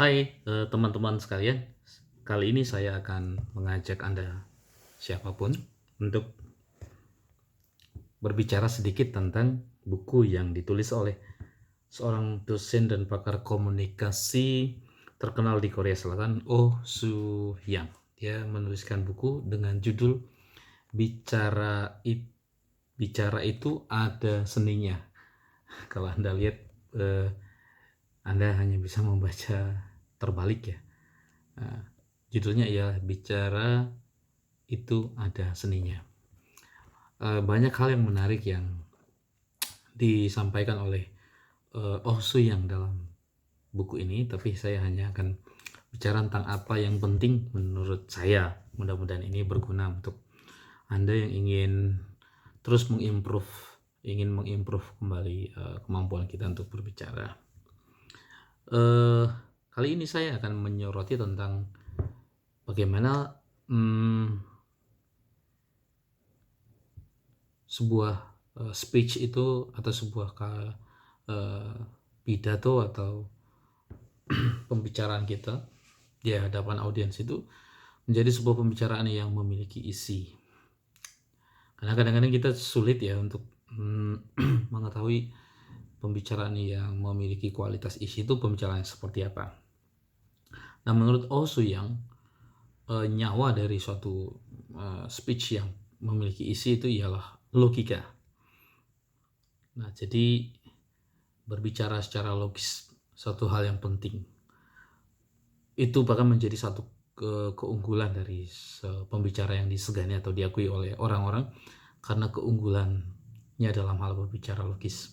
Hai, teman-teman sekalian. Kali ini saya akan mengajak Anda, siapapun, untuk berbicara sedikit tentang buku yang ditulis oleh seorang dosen dan pakar komunikasi terkenal di Korea Selatan, Oh Soo Hyang. Dia menuliskan buku dengan judul Bicara itu ada seninya. Kalau Anda lihat, eh, Anda hanya bisa membaca terbalik ya. Judulnya ialah Bicara itu ada seninya. Banyak hal yang menarik yang disampaikan oleh Oh Soo yang dalam buku ini, tapi saya hanya akan bicara tentang apa yang penting menurut saya. Mudah-mudahan ini berguna untuk Anda yang ingin terus ingin mengimprove kembali kemampuan kita untuk berbicara. Kali ini saya akan menyoroti tentang bagaimana sebuah speech itu atau sebuah pidato atau pembicaraan kita di hadapan audiens itu menjadi sebuah pembicaraan yang memiliki isi. Karena kadang-kadang kita sulit ya untuk mengetahui pembicaraan yang memiliki kualitas isi itu pembicaraan seperti apa. Nah, menurut Oh Soo Yang, nyawa dari suatu speech yang memiliki isi itu ialah logika. Nah, jadi berbicara secara logis satu hal yang penting. Itu bahkan menjadi satu keunggulan dari pembicara yang disegani atau diakui oleh orang-orang karena keunggulannya dalam hal berbicara logis.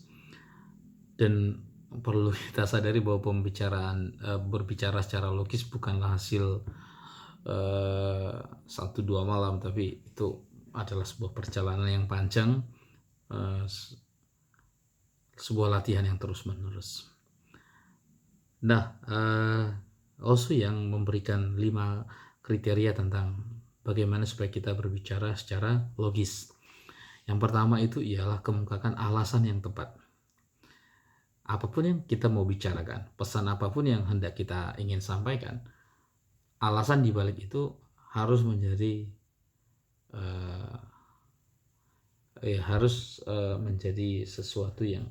Dan perlu kita sadari bahwa berbicara secara logis bukanlah hasil 1-2 malam, tapi itu adalah sebuah perjalanan yang panjang, sebuah latihan yang terus-menerus. Nah, Osu yang memberikan 5 kriteria tentang bagaimana supaya kita berbicara secara logis. Yang pertama itu ialah kemukakan alasan yang tepat. Apapun yang kita mau bicarakan, pesan apapun yang hendak kita ingin sampaikan, alasan dibalik itu harus menjadi menjadi sesuatu yang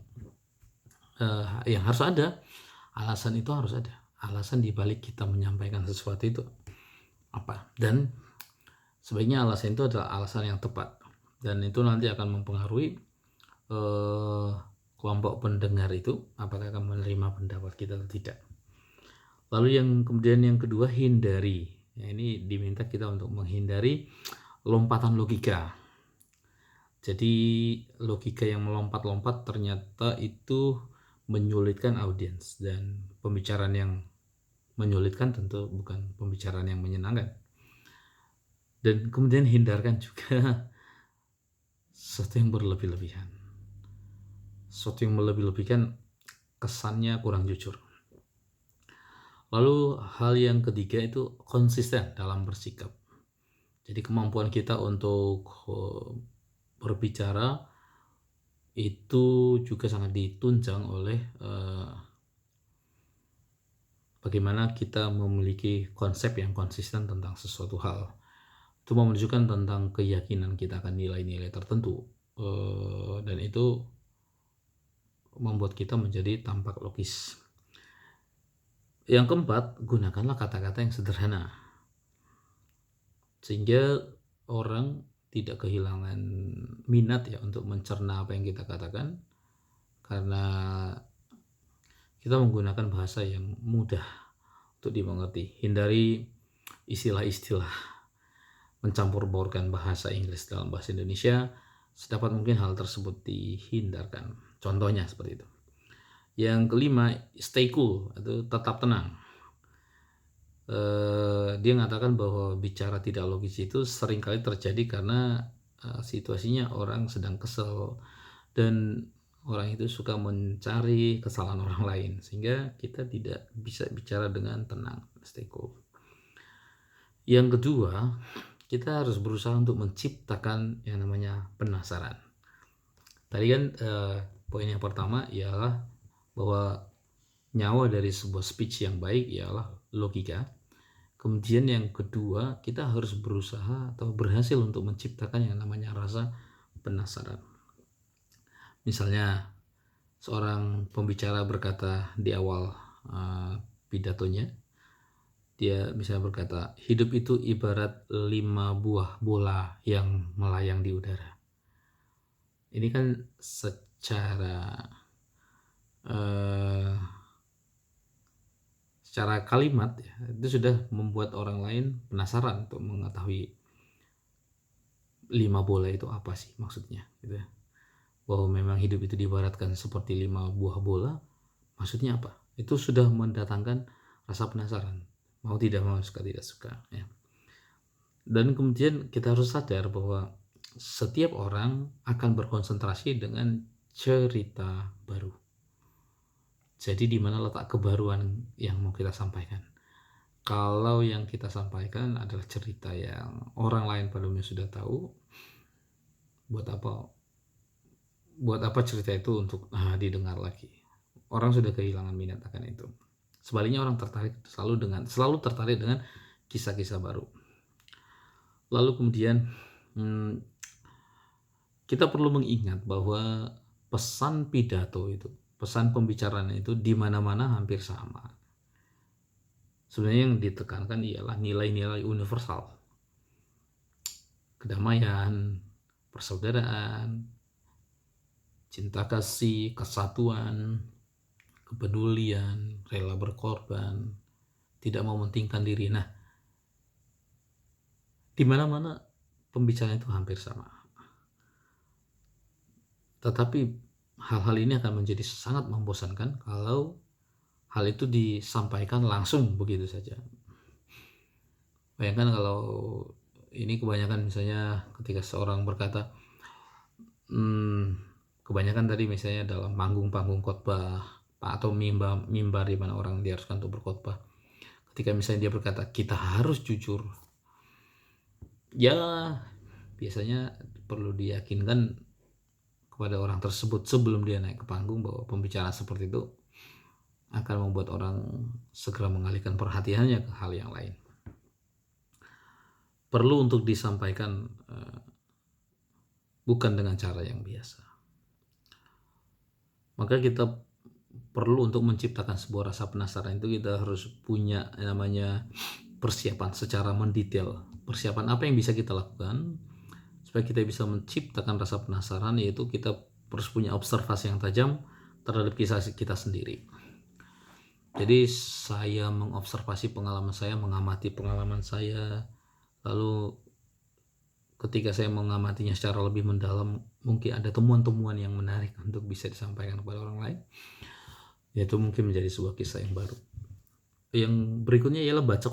harus ada. Alasan itu harus ada. Alasan dibalik kita menyampaikan sesuatu itu apa, dan sebaiknya alasan itu adalah alasan yang tepat, dan itu nanti akan mempengaruhi kelompok pendengar itu apakah akan menerima pendapat kita atau tidak. Lalu kemudian yang kedua, hindari. Ini diminta kita untuk menghindari lompatan logika. Jadi logika yang melompat-lompat ternyata itu menyulitkan audiens, dan pembicaraan yang menyulitkan tentu bukan pembicaraan yang menyenangkan. Dan kemudian hindarkan juga sesuatu yang berlebih-lebihan. Sesuatu yang melebih-lebihkan kesannya kurang jujur. Lalu hal yang ketiga itu konsisten dalam bersikap. Jadi kemampuan kita untuk berbicara itu juga sangat ditunjang oleh bagaimana kita memiliki konsep yang konsisten tentang sesuatu hal. Itu menunjukkan tentang keyakinan kita akan nilai-nilai tertentu, dan itu membuat kita menjadi tampak logis. Yang keempat, gunakanlah kata-kata yang sederhana sehingga orang tidak kehilangan minat ya untuk mencerna apa yang kita katakan, karena kita menggunakan bahasa yang mudah untuk dimengerti. Hindari istilah-istilah mencampur-baurkan bahasa Inggris dalam bahasa Indonesia. Sedapat mungkin hal tersebut dihindarkan. Contohnya seperti itu. Yang kelima, stay cool atau tetap tenang. Dia mengatakan bahwa bicara tidak logis itu seringkali terjadi karena situasinya orang sedang kesel dan orang itu suka mencari kesalahan orang lain, sehingga kita tidak bisa bicara dengan tenang, stay cool. Yang kedua, kita harus berusaha untuk menciptakan yang namanya penasaran. Tadi kan poin yang pertama ialah bahwa nyawa dari sebuah speech yang baik ialah logika. Kemudian yang kedua, kita harus berusaha atau berhasil untuk menciptakan yang namanya rasa penasaran. Misalnya seorang pembicara berkata di awal pidatonya, dia bisa berkata, hidup itu ibarat 5 buah bola yang melayang di udara. Ini kan secara kalimat ya, itu sudah membuat orang lain penasaran untuk mengetahui 5 bola itu apa sih maksudnya, gitu ya. Bahwa memang hidup itu diibaratkan seperti 5 buah bola, maksudnya apa? Itu sudah mendatangkan rasa penasaran, mau tidak mau, suka tidak suka ya. Dan kemudian kita harus sadar bahwa setiap orang akan berkonsentrasi dengan cerita baru. Jadi di mana letak kebaruan yang mau kita sampaikan? Kalau yang kita sampaikan adalah cerita yang orang lain pada umumnya sudah tahu, buat apa cerita itu untuk didengar lagi? Orang sudah kehilangan minat akan itu. Sebaliknya orang selalu tertarik dengan kisah-kisah baru. Lalu kemudian kita perlu mengingat bahwa pesan pidato itu, pesan pembicaraan itu di mana-mana hampir sama. Sebenarnya yang ditekankan ialah nilai-nilai universal. Kedamaian, persaudaraan, cinta kasih, kesatuan, kepedulian, rela berkorban, tidak mementingkan diri. Nah, di mana-mana pembicaraan itu hampir sama. Tetapi hal-hal ini akan menjadi sangat membosankan kalau hal itu disampaikan langsung begitu saja. Bayangkan kalau ini kebanyakan misalnya ketika seorang berkata, kebanyakan tadi misalnya dalam panggung-panggung khotbah atau mimbar di mana orang diharuskan untuk berkhotbah. Ketika misalnya dia berkata kita harus jujur, ya biasanya perlu diyakinkan kepada orang tersebut sebelum dia naik ke panggung bahwa pembicaraan seperti itu akan membuat orang segera mengalihkan perhatiannya ke hal yang lain. Perlu untuk disampaikan bukan dengan cara yang biasa. Maka kita perlu untuk menciptakan sebuah rasa penasaran itu kita harus punya namanya persiapan secara mendetail. Persiapan apa yang bisa kita lakukan supaya kita bisa menciptakan rasa penasaran, yaitu kita harus punya observasi yang tajam terhadap kisah kita sendiri. Jadi saya mengobservasi pengalaman saya, mengamati pengalaman saya, lalu ketika saya mengamatinya secara lebih mendalam, mungkin ada temuan-temuan yang menarik untuk bisa disampaikan kepada orang lain, yaitu mungkin menjadi sebuah kisah yang baru. Yang berikutnya ialah baca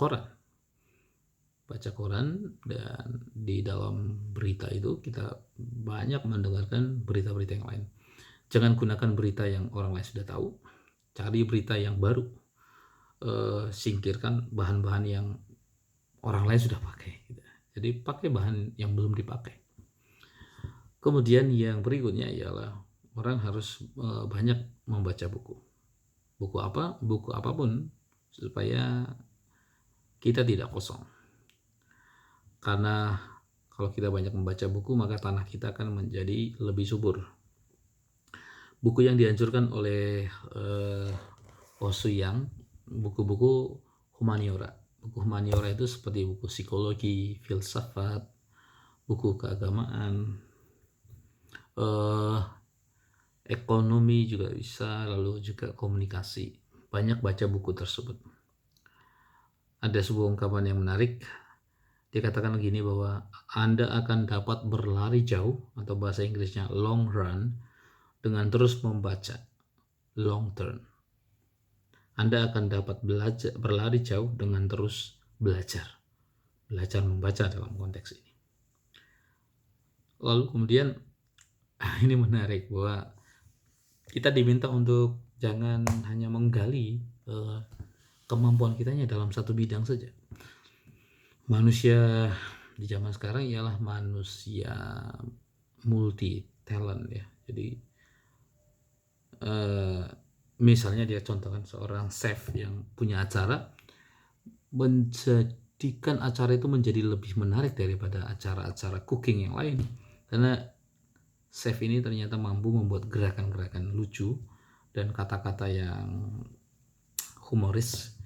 koran, dan di dalam berita itu kita banyak mendengarkan berita-berita yang lain. Jangan gunakan berita yang orang lain sudah tahu, cari berita yang baru, singkirkan bahan-bahan yang orang lain sudah pakai gitu. Jadi pakai bahan yang belum dipakai. Kemudian yang berikutnya ialah orang harus banyak membaca buku apapun, supaya kita tidak kosong. Karena kalau kita banyak membaca buku, maka tanah kita akan menjadi lebih subur. Buku yang dianjurkan oleh Osuyang, buku-buku humaniora. Buku humaniora itu seperti buku psikologi, filsafat, buku keagamaan, ekonomi juga bisa, lalu juga komunikasi. Banyak baca buku tersebut. Ada sebuah ungkapan yang menarik. Dia katakan begini, bahwa Anda akan dapat berlari jauh, atau bahasa Inggrisnya long run, dengan terus membaca, long turn. Anda akan dapat berlari jauh dengan terus belajar membaca dalam konteks ini. Lalu kemudian ini menarik, bahwa kita diminta untuk jangan hanya menggali kemampuan kitanya dalam satu bidang saja. Manusia di zaman sekarang ialah manusia multi talent ya. Jadi misalnya dia contohkan seorang chef yang punya acara, menjadikan acara itu menjadi lebih menarik daripada acara-acara cooking yang lain, karena chef ini ternyata mampu membuat gerakan-gerakan lucu dan kata-kata yang humoris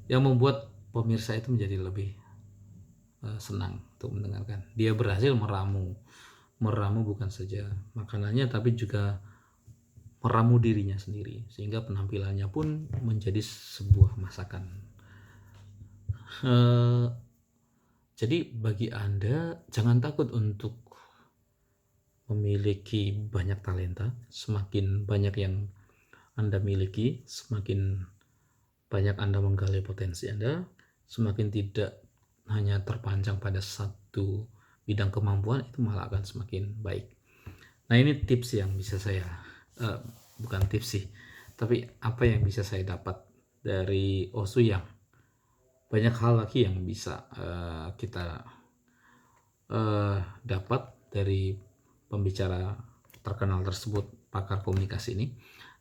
yang membuat pemirsa itu menjadi lebih senang untuk mendengarkan. Dia berhasil meramu bukan saja makanannya tapi juga meramu dirinya sendiri, sehingga penampilannya pun menjadi sebuah masakan. Jadi bagi Anda, jangan takut untuk memiliki banyak talenta. Semakin banyak yang Anda miliki, semakin banyak Anda menggali potensi Anda, semakin tidak hanya terpancang pada satu bidang kemampuan, itu malah akan semakin baik. Nah, ini tips yang bisa saya, bukan tips sih, tapi apa yang bisa saya dapat dari Osu, yang banyak hal lagi yang bisa kita dapat dari pembicara terkenal tersebut, pakar komunikasi ini.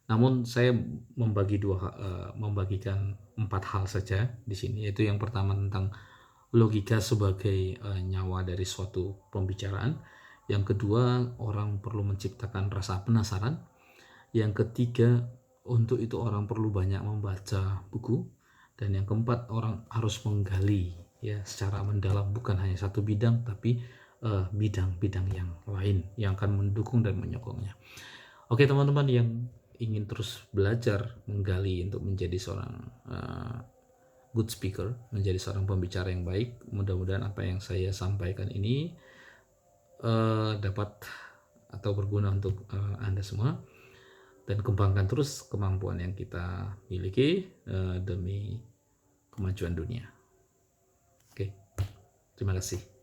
Namun saya membagikan 4 hal saja di sini, yaitu yang pertama tentang logika sebagai nyawa dari suatu pembicaraan. Yang kedua, orang perlu menciptakan rasa penasaran. Yang ketiga, untuk itu orang perlu banyak membaca buku. Dan yang keempat, orang harus menggali ya secara mendalam, bukan hanya satu bidang tapi bidang-bidang yang lain yang akan mendukung dan menyokongnya. Oke teman-teman yang ingin terus belajar menggali untuk menjadi seorang good speaker, menjadi seorang pembicara yang baik, mudah-mudahan apa yang saya sampaikan ini dapat atau berguna untuk Anda semua, dan kembangkan terus kemampuan yang kita miliki demi kemajuan dunia. Oke, terima kasih.